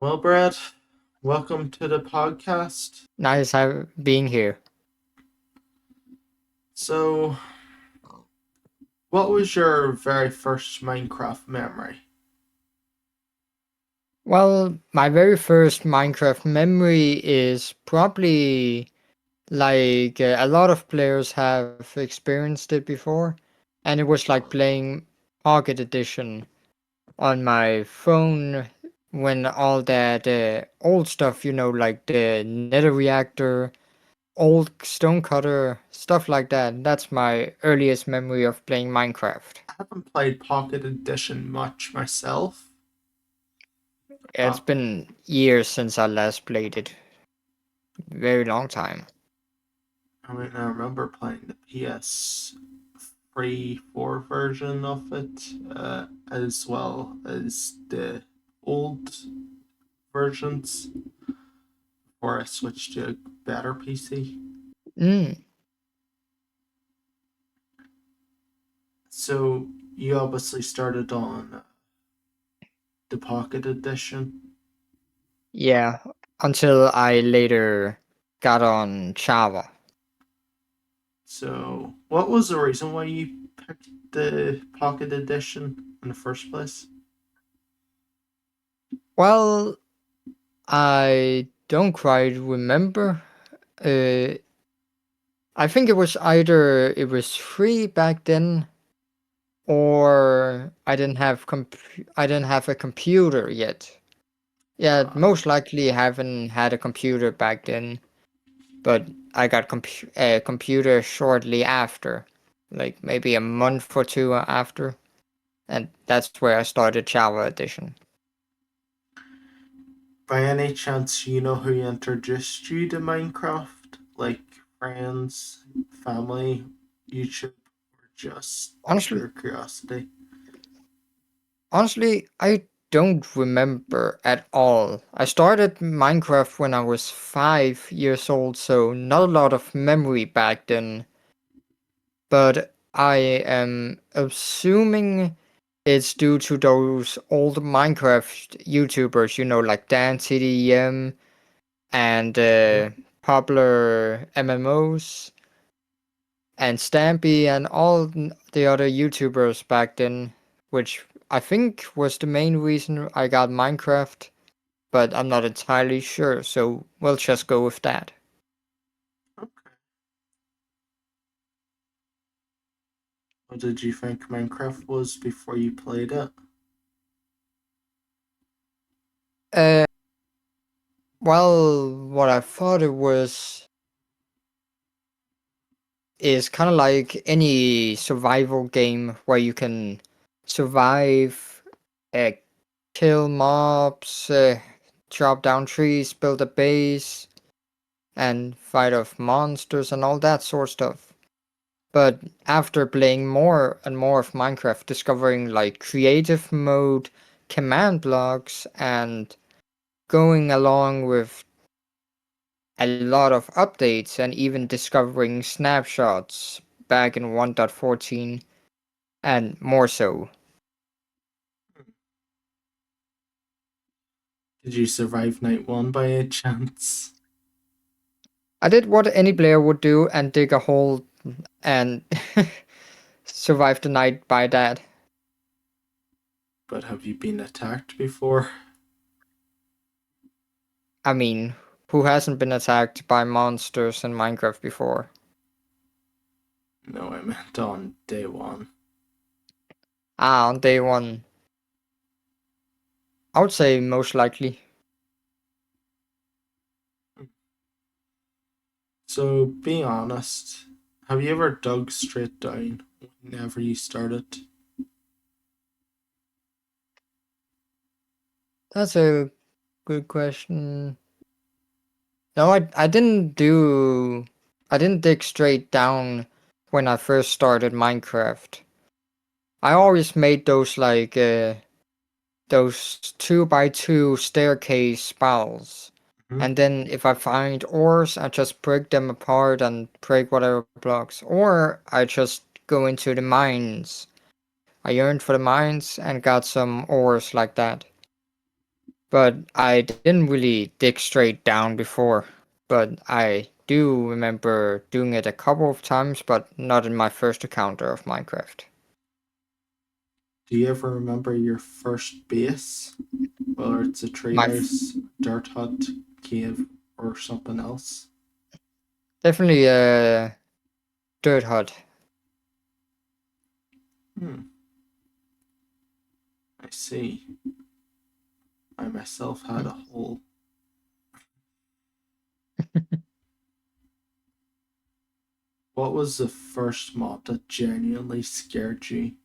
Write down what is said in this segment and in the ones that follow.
Well, Brad, welcome to the podcast. Nice being here. So, what was your very first Minecraft memory? Well, my very first Minecraft memory is probably like a lot of players have experienced it before, and it was like playing Pocket Edition on my phone when all that old stuff, like the Nether Reactor, old Stonecutter, stuff like that. That's my earliest memory of playing Minecraft. I haven't played Pocket Edition much myself. It's Uh, been years since I last played it. Very long time. I remember playing the PS3, 4 version of it, as well as the old versions before I switched to a better PC. Mm, So, you obviously started on the Pocket Edition. yeah, until I later got on Java. So, what was the reason why you picked the Pocket Edition in the first place? Well, I don't quite remember. Uh, I think it was free back then, or I didn't have a computer yet. Yeah, Uh, most likely haven't had a computer back then, but I got a computer shortly after, like maybe a month or two after. And that's where I started Java Edition. by any chance, you know who introduced you to Minecraft? Like friends, family, YouTube, or just Honestly, pure curiosity? honestly, I don't remember at all. I started Minecraft when I was 5 years old, so not a lot of memory back then. But I am assuming it's due to those old Minecraft YouTubers, like DanTDM and popular MMOs and Stampy and all the other YouTubers back then, which I think was the main reason I got Minecraft, but I'm not entirely sure, so we'll just go with that. Okay. What did you think Minecraft was before you played it? Uh, well, what I thought it was is kind of like any survival game where you can survive, uh, kill mobs, chop down trees, build a base, and fight off monsters and all that sort of stuff. But after playing more and more of Minecraft, discovering like creative mode, command blocks, and going along with a lot of updates and even discovering snapshots back in 1.14 and more so. Did you survive night one by any chance? I did what any player would do and dig a hole and survive the night by that. But have you been attacked before? I mean, who hasn't been attacked by monsters in Minecraft before? No, I meant on day one. Ah, on day one, I would say most likely. So, being honest, have you ever dug straight down whenever you started? That's a good question. No, I didn't dig straight down when I first started Minecraft. I always made those 2 by 2 staircase spirals. Hmm. And then if I find ores, I just break them apart and break whatever blocks. Or I just go into the mines. I yearned for the mines and got some ores like that. but I didn't really dig straight down before. But I do remember doing it a couple of times, but not in my first encounter of Minecraft. Do you ever remember your first base? Whether it's a My f- treehouse, dirt hut, cave, or something else? Definitely a dirt hut. Hmm, I see. I myself had a hole. What was the first mob that genuinely scared you?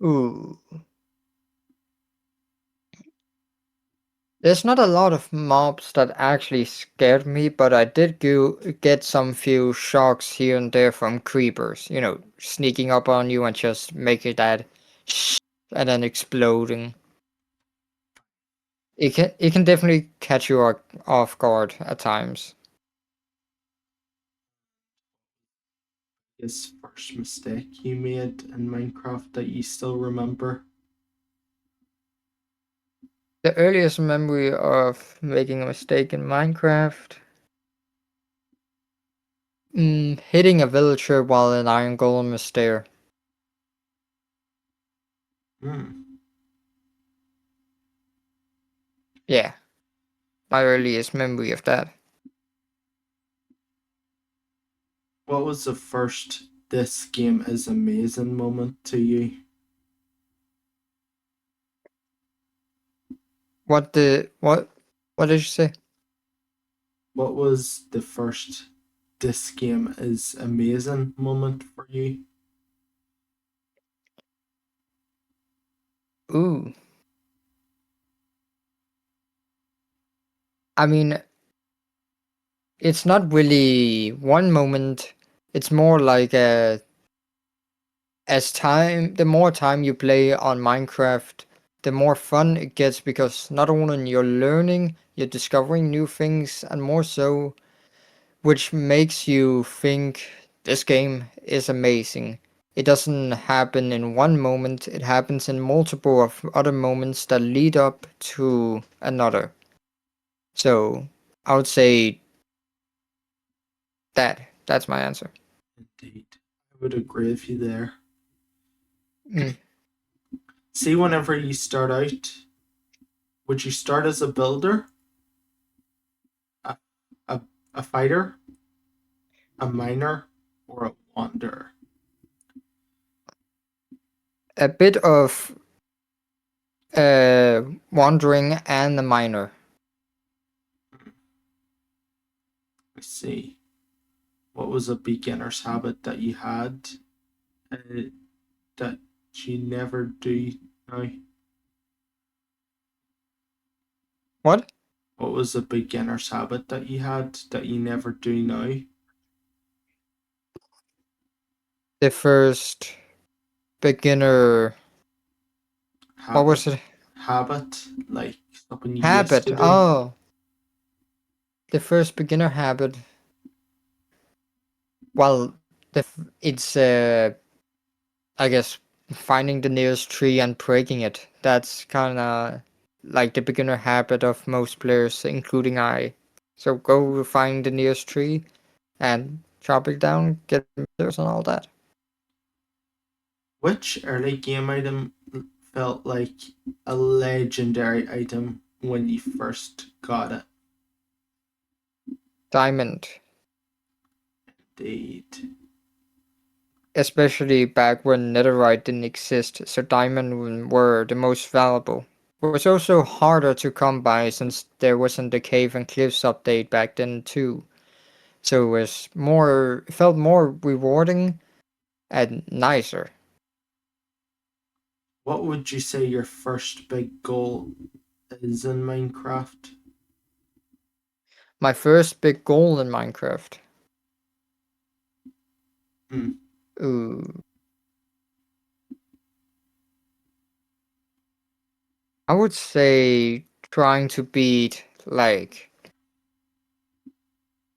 Ooh. There's not a lot of mobs that actually scared me, but I did get some few shocks here and there from creepers, sneaking up on you and just making that and then exploding. It can definitely catch you off guard at times. His first mistake you made in Minecraft that you still remember? The earliest memory of making a mistake in Minecraft, hitting a villager while an iron golem is there. Hmm. Yeah, my earliest memory of that. What was the first "this game is amazing" moment to you? What did you say? What was the first "this game is amazing" moment for you? Ooh. I mean, it's not really one moment. It's more like the more time you play on Minecraft, the more fun it gets because not only you're learning, you're discovering new things, and more so, which makes you think this game is amazing. It doesn't happen in one moment, it happens in multiple of other moments that lead up to another. So I would say that's my answer. Indeed. I would agree with you there. Mm. See, whenever you start out, would you start as a builder, a, a, a fighter, a miner, or a wanderer? A bit of wandering and the miner. I see. What was a beginner's habit that you had that you never do now? What? What was a beginner's habit that you had that you never do now? The first beginner. What Habit, was it? like something you used Habit. to do. Oh, the first beginner habit. Well, it's I guess finding the nearest tree and breaking it. That's kind of like the beginner habit of most players, including I. So go find the nearest tree and chop it down, get materials and all that. Which early game item felt like a legendary item when you first got it? Diamond. Indeed. Especially back when netherite didn't exist, so diamond were the most valuable. It was also harder to come by since there wasn't the cave and cliffs update back then too. So it felt more rewarding and nicer. What would you say your first big goal is in Minecraft? My first big goal in Minecraft. Hmm. Ooh, I would say trying to beat like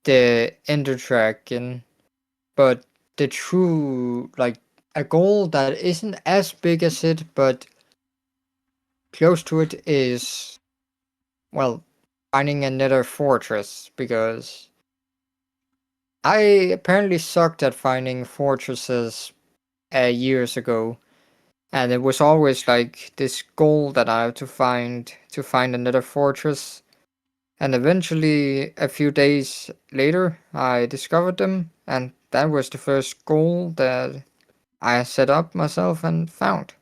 the Ender Dragon, but the true like a goal that isn't as big as it, but close to it is, well, finding a nether fortress, because I apparently sucked at finding fortresses years ago, and it was always like this goal that I have to find another fortress. And eventually, a few days later, I discovered them, and that was the first goal that I set up myself and found.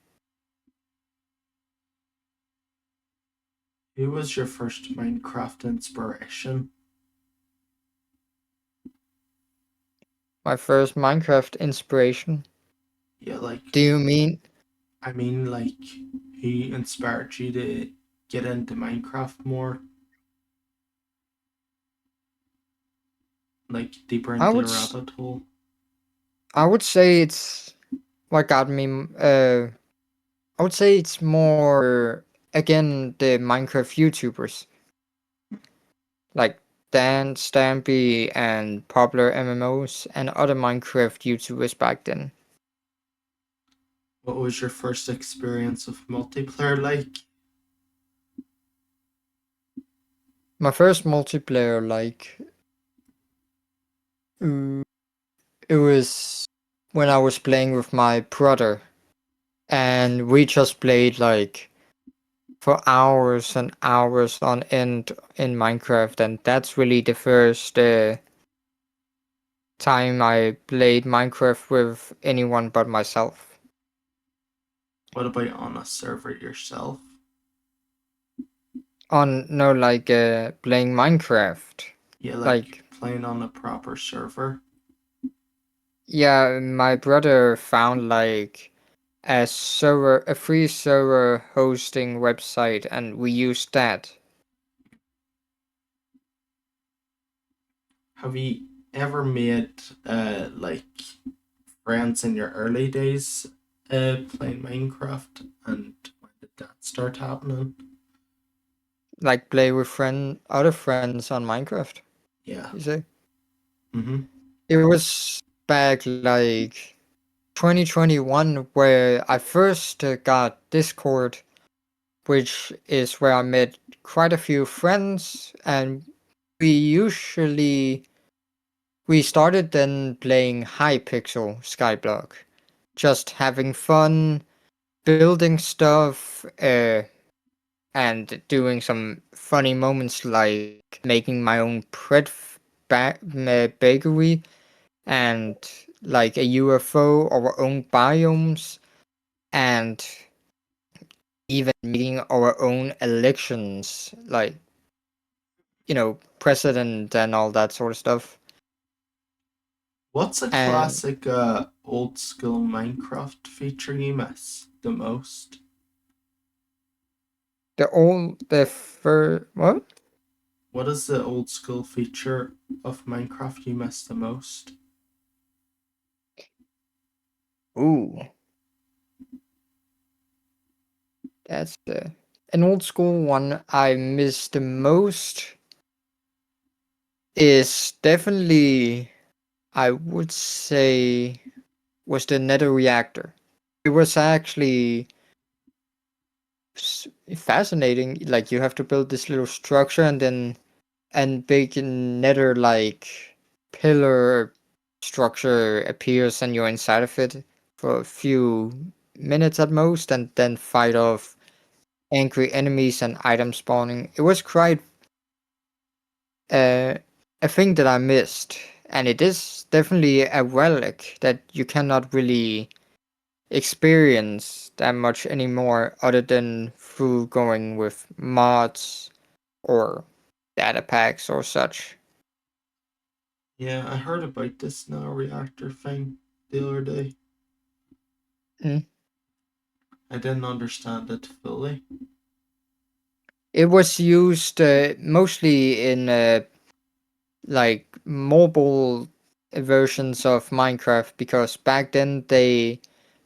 Who was your first Minecraft inspiration? My first Minecraft inspiration. Yeah, like, Do you mean I mean, like, who inspired you to get into Minecraft more, like deeper I into would the rabbit hole? I would say it's what got me. I would say it's more again the Minecraft YouTubers like Dan, Stampy, and popular MMOs and other Minecraft YouTubers back then. What was your first experience of multiplayer like? My first multiplayer, like, uh, it was when I was playing with my brother, and we just played like for hours and hours on end in Minecraft, and that's really the first time I played Minecraft with anyone but myself. What about on a server yourself? On no, like playing Minecraft. Yeah, like Like, playing on a proper server. yeah, my brother found like a free server hosting website, and we used that. Have you ever made like friends in your early days playing Minecraft, and when did that start happening? Like play with other friends on Minecraft, Yeah. you say? Mm-hmm. It was back like 2021 where I first got Discord, which is where I met quite a few friends, and we usually we started then playing Hypixel Skyblock, just having fun, building stuff, and doing some funny moments like making my own bakery, and like a UFO, our own biomes, and even making our own elections, like, president and all that sort of stuff. What's a And classic old school Minecraft feature you miss the most? the first, what? What is the old school feature of Minecraft you miss the most? Ooh, that's an old school one I miss the most is definitely, I would say, was the nether reactor. It was actually fascinating. Like, you have to build this little structure, and then and big nether like pillar structure appears, and you're inside of it for a few minutes at most, and then fight off angry enemies and item spawning. It was quite uh, a thing that I missed, and it is definitely a relic that you cannot really experience that much anymore, other than through going with mods or data packs or such. Yeah, I heard about this now reactor thing the other day. Mm. I didn't understand it fully. It was used mostly in like mobile versions of Minecraft, because back then they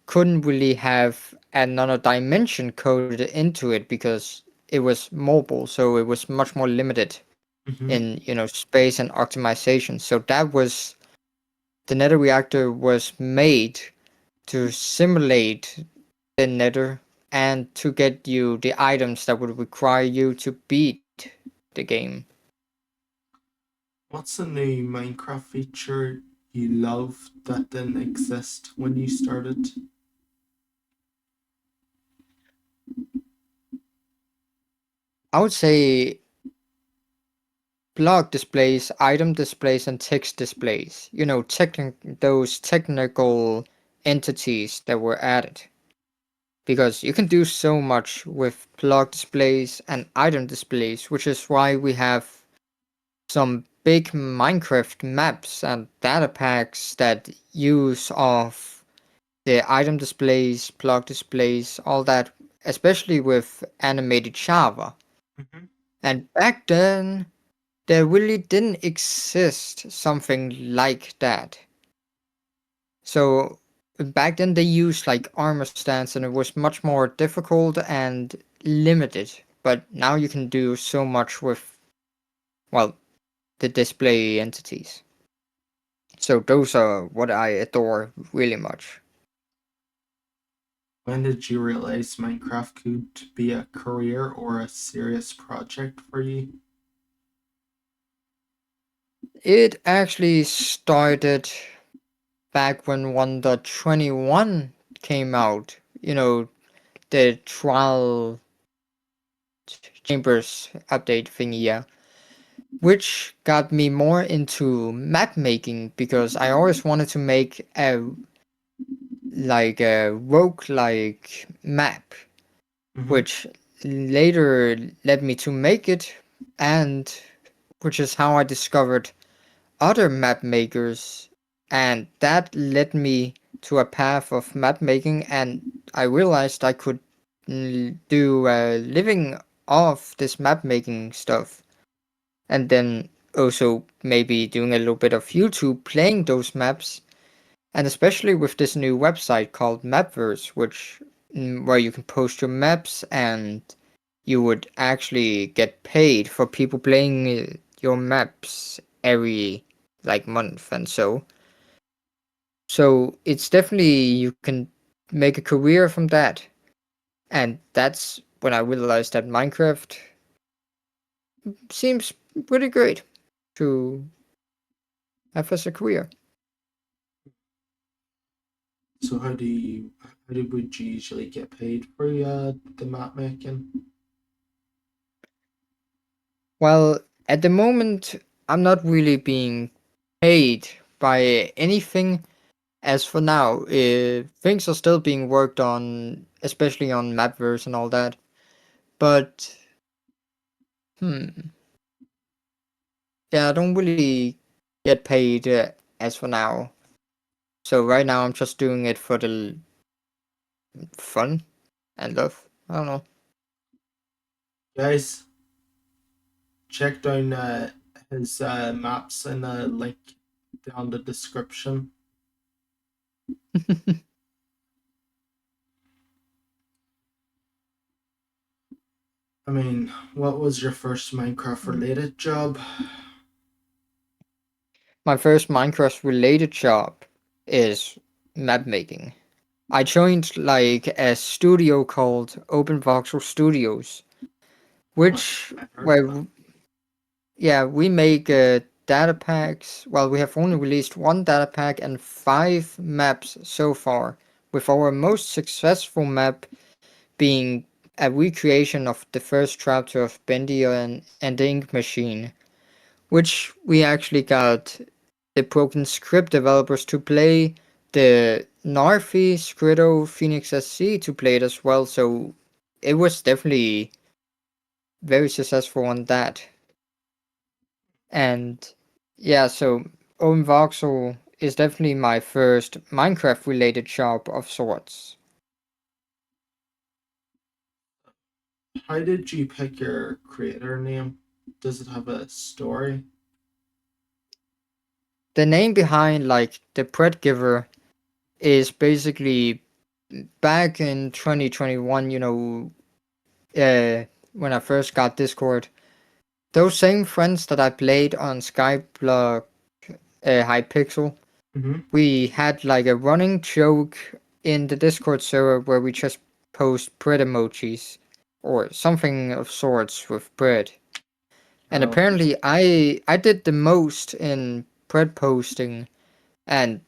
couldn't really have another dimension coded into it because it was mobile, so it was much more limited Mm-hmm. in space and optimization. So that was the nether reactor was made to simulate the nether and to get you the items that would require you to beat the game. What's a new Minecraft feature you love that didn't exist when you started? I would say block displays, item displays, and text displays. Those technical entities that were added. Because you can do so much with block displays and item displays, which is why we have some big Minecraft maps and data packs that use of the item displays, block displays, all that, especially with animated Java. Mm-hmm. And back then, there really didn't exist something like that. So back then they used like armor stands and it was much more difficult and limited. But now you can do so much with, well, the display entities. So those are what I adore really much. When did you realize Minecraft could be a career or a serious project for you? It actually started back when 1.21 came out. The trial chambers update thingy, yeah. Which got me more into map making because I always wanted to make a rogue-like map, Mm-hmm. which later led me to make it, and which is how I discovered other map makers, and that led me to a path of map making, and I realized I could do a living off this map making stuff, and then also maybe doing a little bit of YouTube playing those maps, and especially with this new website called Mapverse, which where you can post your maps and you would actually get paid for people playing your maps every like month and so. So it's definitely you can make a career from that, and that's when I realized that Minecraft seems pretty great to have as a career. So would you usually get paid for the map making? Well, at the moment, I'm not really being paid by anything. As for now, things are still being worked on, especially on Mapverse and all that. But, yeah, I don't really get paid as for now. So right now, I'm just doing it for the fun and love. I don't know. Guys, check down his maps in the link down the description. I mean, what was your first Minecraft related job? My first Minecraft related job is map making. I joined like a studio called Open Voxel Studios, Oh, which I've heard of that. where yeah we make data packs. Well, we have only released one data pack and 5 maps so far, with our most successful map being a recreation of the first chapter of Bendy and the Ink Machine, which we actually got the Broken Script developers to play, the Narfi, Scrido, Phoenix SC to play it as well, so it was definitely very successful on that. And yeah, so Owen Voxel is definitely my first Minecraft related job of sorts. How did you pick your creator name? Does it have a story? The name behind like the TheBreadGiver is basically back in 2021, when I first got Discord, those same friends that I played on Skyblock Hypixel, Mm-hmm. we had like a running joke in the Discord server where we just post bread emojis or something of sorts with bread. And Oh, apparently I did the most in bread posting, and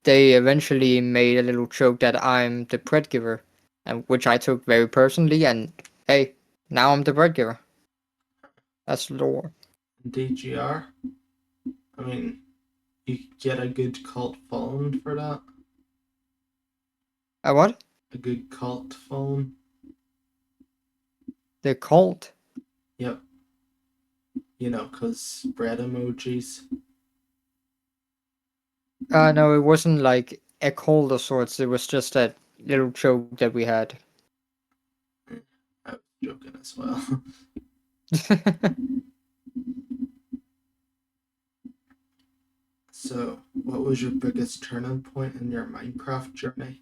they eventually made a little joke that I'm the bread giver, and which I took very personally, and hey, now I'm the bread giver. That's lore. DGR. I mean, you could get a good cult phone for that. What? A good cult phone. The cult? Yep. You know, cause bread emojis. No, it wasn't like a cult of sorts. It was just that little joke that we had. I was joking as well. So, what was your biggest turning point in your Minecraft journey?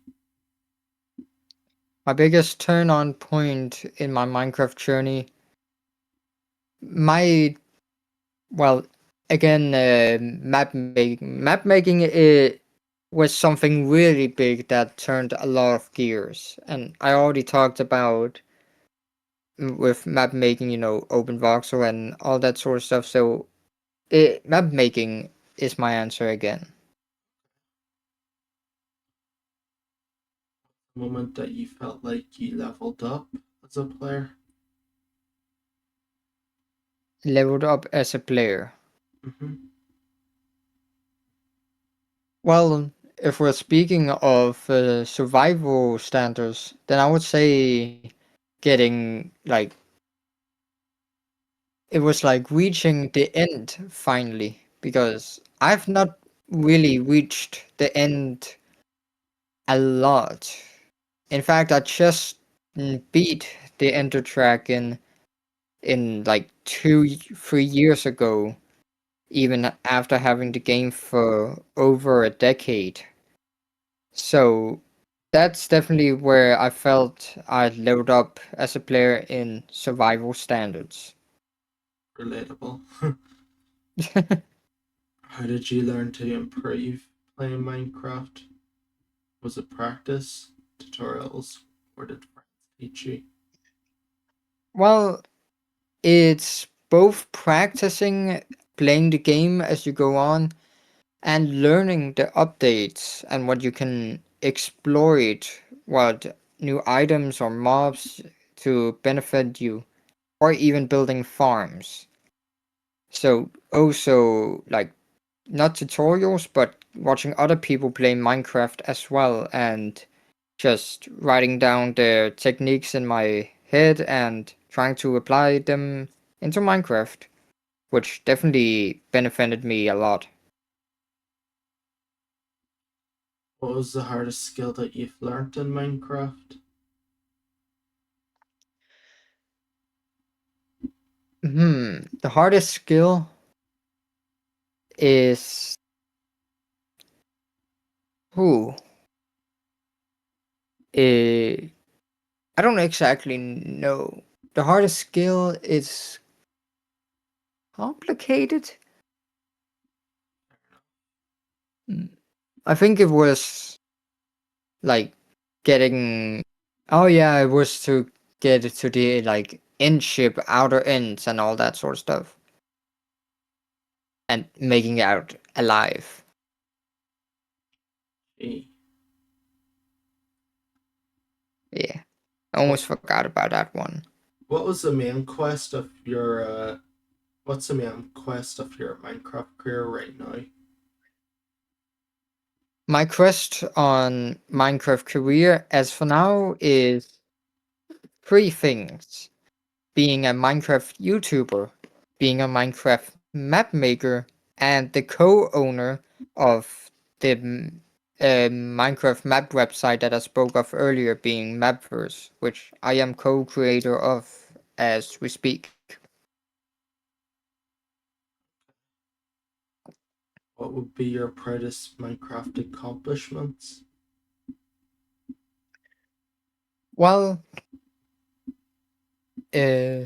My biggest turn on point in my Minecraft journey, my well, again, map making it was something really big that turned a lot of gears, and I already talked about with map making, open voxel and all that sort of stuff. So map making is my answer again. Moment that you felt like you leveled up as a player? Leveled up as a player. Mm-hmm. Well, if we're speaking of survival standards, then I would say getting like it was like reaching the end finally, because I've not really reached the end a lot. In fact, I just beat the ender dragon in like 3 years ago, even after having the game for over a decade. So that's definitely where I felt I leveled up as a player in survival standards. Relatable. How did you learn to improve playing Minecraft? Was it practice, tutorials, or did friends teach you? Well, it's both practicing playing the game as you go on and learning the updates and what you can exploit, what new items or mobs to benefit you, or even building farms. So also like not tutorials, but watching other people play Minecraft as well and just writing down the techniques in my head and trying to apply them into Minecraft, which definitely benefited me a lot. What was the hardest skill that you've learnt in Minecraft? The hardest skill is who? Uh, I don't exactly know. The hardest skill is complicated. Hmm. I think it was like getting. Oh yeah, it was to get to the like end ship, outer ends, and all that sort of stuff, and making it out alive. Gee. Yeah, I What, almost forgot about that one. what was the main quest of your what's the main quest of your Minecraft career right now? My quest on Minecraft career, as for now, is three things: being a Minecraft YouTuber, being a Minecraft map maker, and the co-owner of the Minecraft map website that I spoke of earlier, being Mapverse, which I am co-creator of as we speak. What would be your proudest Minecraft accomplishments? Well, uh,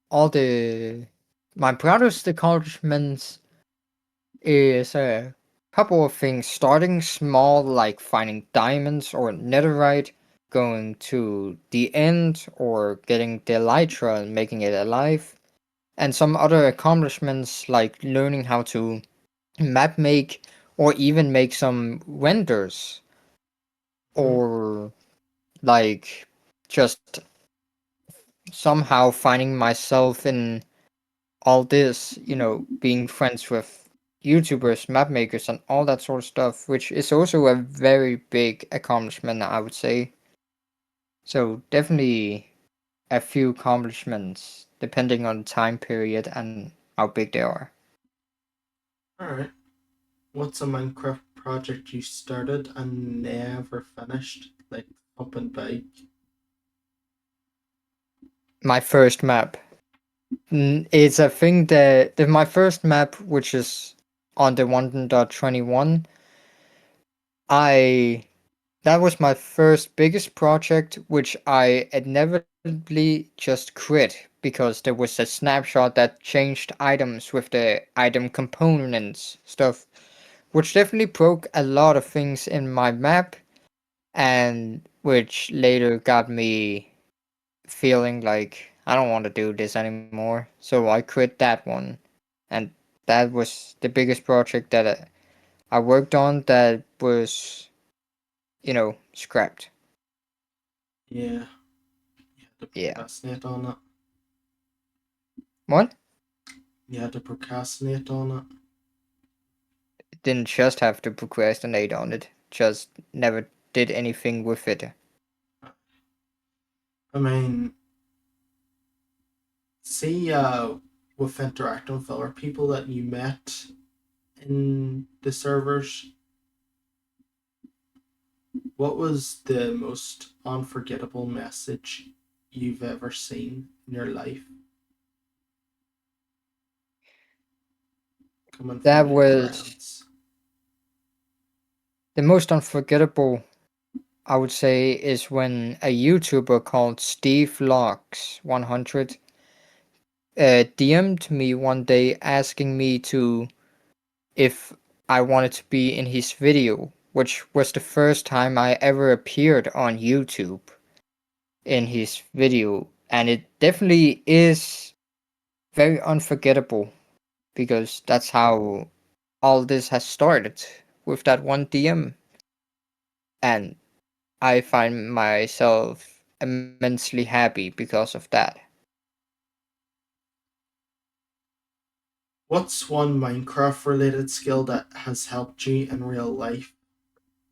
all the my proudest accomplishments is a couple of things. Starting small, like finding diamonds or netherite, going to the end or getting the elytra and making it alive, and some other accomplishments like learning how to map make or even make some renders, Mhm. or like just somehow finding myself in all this, being friends with YouTubers, map makers, and all that sort of stuff, which is also a very big accomplishment, I would say. So definitely a few accomplishments depending on the time period and how big they are. Alright. What's a Minecraft project you started and never finished? Like something big? My first map. It's a thing that my first map, which is on the 1.21, I that was my first biggest project, which I inevitably just quit because there was a snapshot that changed items with the item components stuff, which definitely broke a lot of things in my map, and which later got me feeling like I don't want to do this anymore. So I quit that one, and that was the biggest project that I worked on that was, scrapped. Yeah. You had to Yeah. procrastinate on it. What? You had to procrastinate on it. Didn't just have to procrastinate on it, just never did anything with it. I mean, see, with interacting with other people that you met in the servers, what was the most unforgettable message you've ever seen in your life coming from That your was friends? the most unforgettable, I would say, is when a YouTuber called Steve Locks 100 DM'd me one day asking me to if I wanted to be in his video, which was the first time I ever appeared on YouTube in his video, and it definitely is very unforgettable because that's how all this has started with that one DM, and I find myself immensely happy because of that. What's one Minecraft related skill that has helped you in real life?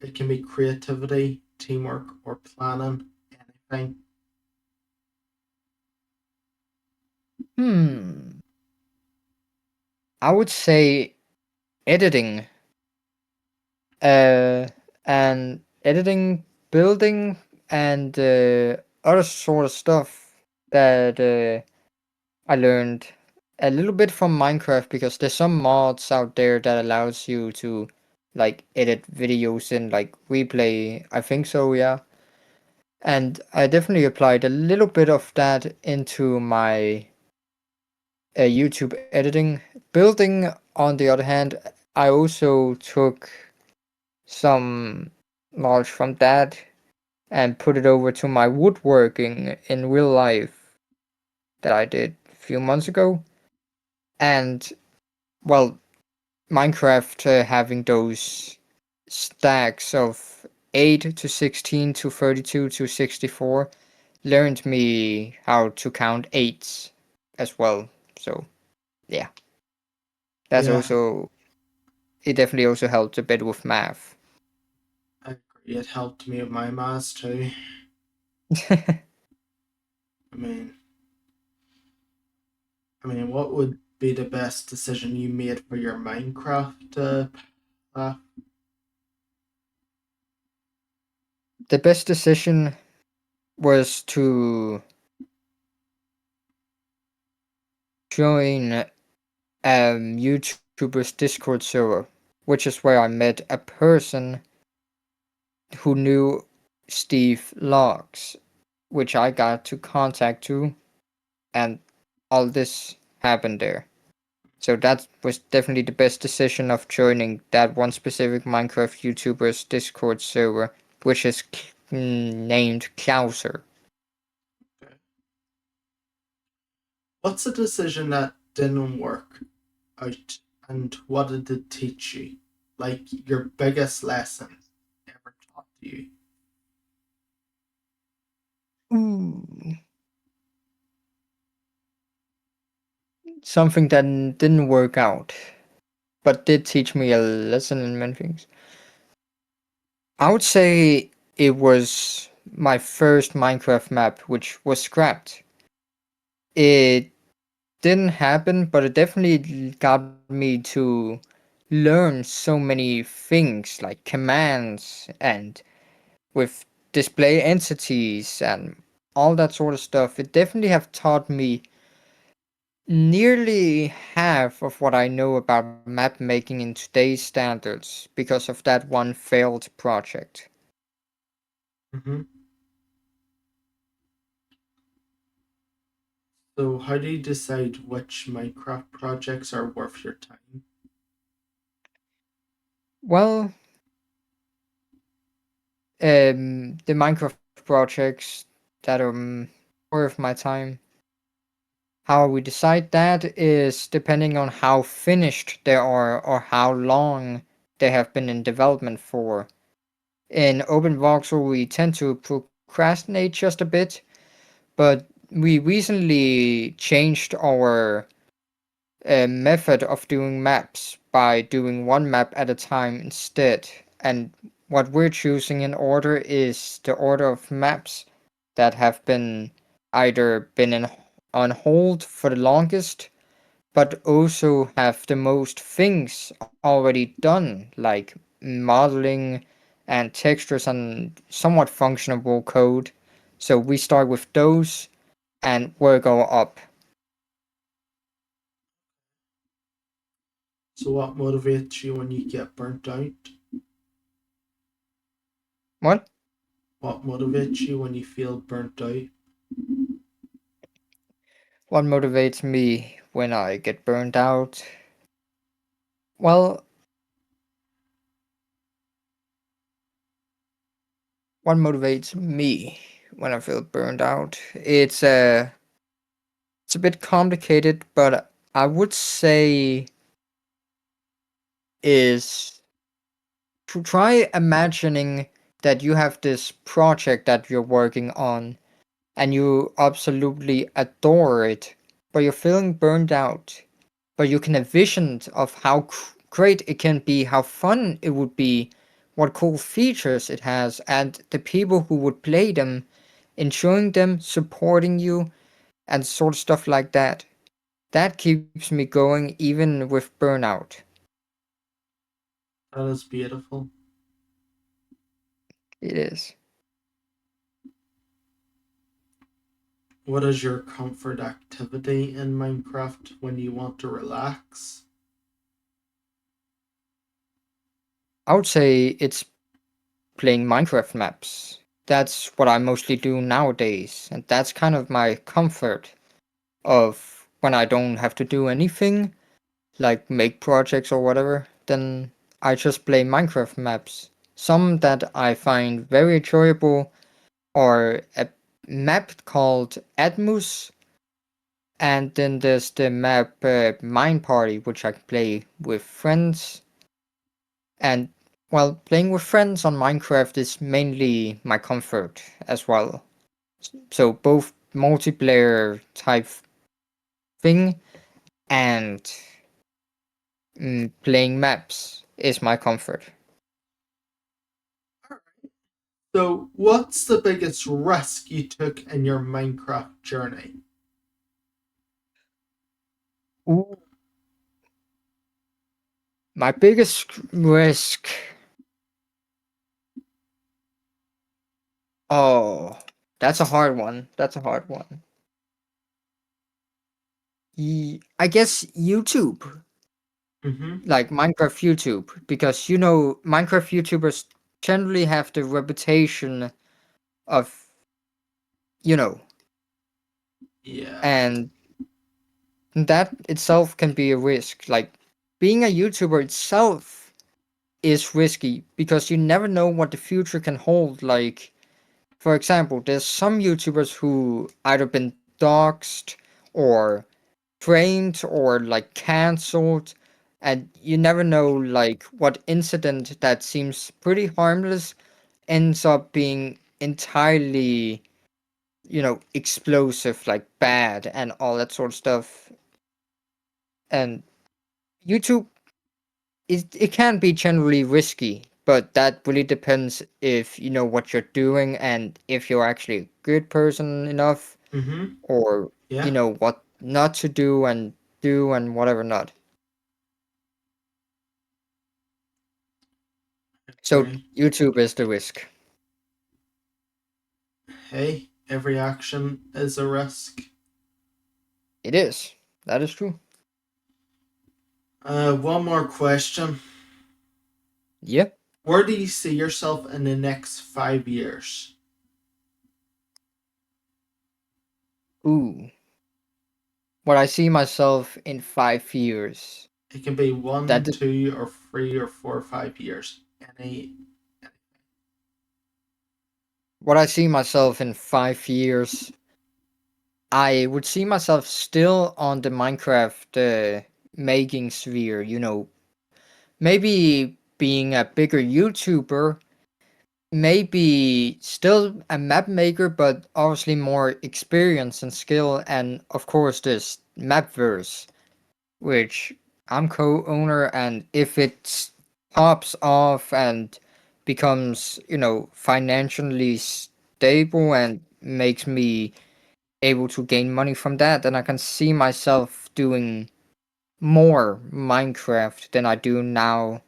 It can be creativity, teamwork, or planning, anything. Hmm, I would say editing, uh, and editing, building, and other sort of stuff that I learned a little bit from Minecraft because there's some mods out there that allows you to like edit videos in like replay. I think so, yeah. And I definitely applied a little bit of that into my YouTube editing. Building, on the other hand, I also took some knowledge from that and put it over to my woodworking in real life that I did a few months ago. And well, Minecraft having those stacks of 8 to 16 to 32 to 64 learned me how to count eights as well. So, yeah, that's Yeah, also, it definitely also helped a bit with math. I agree. It helped me with my maths too. I mean, what would be the best decision you made for your Minecraft path? The best decision was to join YouTuber's Discord server, which is where I met a person who knew Steve Logs, which I got to contact to, and all this happened there. So that was definitely the best decision of joining that one specific Minecraft YouTuber's Discord server, which is named Klauser. Okay. What's a decision that didn't work out and what did it teach you? Like your biggest lesson ever taught you? Ooh. Something that didn't work out, but did teach me a lesson in many things. I would say it was my first Minecraft map, which was scrapped. It didn't happen, but it definitely got me to learn so many things like commands and with display entities and all that sort of stuff. It definitely have taught me nearly half of what I know about map making in today's standards because of that one failed project. Mm-hmm. So, how do you decide which Minecraft projects are worth your time? Well, the Minecraft projects that are worth my time. How we decide that is depending on how finished they are or how long they have been in development for. In open voxel, we tend to procrastinate just a bit, but we recently changed our method of doing maps by doing one map at a time instead. And what we're choosing in order is the order of maps that have been either been on hold for the longest, but also have the most things already done, like modeling and textures and somewhat functionable code. So we start with those and work our up. So, what motivates you when you get burnt out? What? What motivates you when you feel burnt out? What motivates me when I get burned out? Well, what motivates me when I feel burned out? It's a bit complicated, but I would say is to try imagining that you have this project that you're working on and you absolutely adore it, but you're feeling burned out. But you can envision of how great it can be, how fun it would be, what cool features it has, and the people who would play them, enjoying them, supporting you, and sort of stuff like that. That keeps me going even with burnout. That is beautiful. It is. What is your comfort activity in Minecraft when you want to relax? I would say it's playing Minecraft maps. That's what I mostly do nowadays, and that's kind of my comfort of when I don't have to do anything, like make projects or whatever, then I just play Minecraft maps. Some that I find very enjoyable are a map called Atmos, and then there's the map Mine Party, which I can play with friends. And well, playing with friends on Minecraft is mainly my comfort as well. So both multiplayer type thing and playing maps is my comfort. So, what's the biggest risk you took in your Minecraft journey? Ooh. My biggest risk. Oh, that's a hard one. That's a hard one. I guess YouTube, Mm-hmm. like Minecraft YouTube, because Minecraft YouTubers generally have the reputation of, you know, Yeah, and that itself can be a risk. Like being a YouTuber itself is risky because you never know what the future can hold. Like For example, there's some YouTubers who either been doxxed or trained or like cancelled, and you never know like what incident that seems pretty harmless ends up being entirely, explosive, like bad and all that sort of stuff. And YouTube, it can be generally risky, but that really depends if you know what you're doing and if you're actually a good person enough, Mm-hmm. or you Yeah. know what not to do and whatever not. So Great. YouTube is the risk. Hey, every action is a risk. It is. That is true. One more question. Yep. Where do you see yourself in the next 5 years? Ooh. What I see myself in 5 years. It can be one, That two, or 3 or 4 or 5 years. Any. what I see myself in 5 years. I would see myself still on the Minecraft making sphere. Maybe being a bigger YouTuber, maybe still a map maker, but obviously more experience and skill, and of course this Mapverse, which I'm co-owner, and if it pops off and becomes, financially stable and makes me able to gain money from that, then I can see myself doing more Minecraft than I do now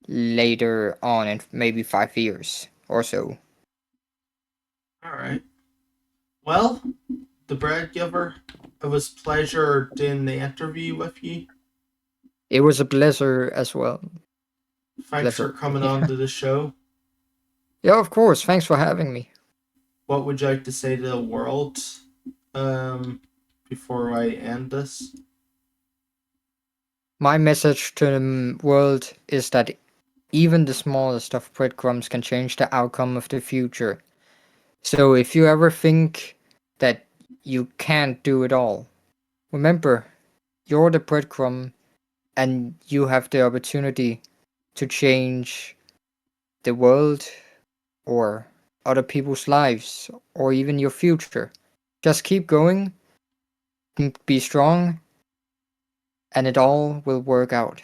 later on in maybe 5 years or so. All right. Well, the bread giver, it was pleasure doing the interview with you. It was a pleasure as well. Thanks for Pleasure. coming on Yeah. to the show. Yeah, of course. Thanks for having me. What would you like to say to the world um, before I end this? My message to the world is that even the smallest of breadcrumbs can change the outcome of the future. So if you ever think that you can't do it all, remember, you're the breadcrumb and you have the opportunity to change the world or other people's lives or even your future. Just keep going, be strong, and it all will work out.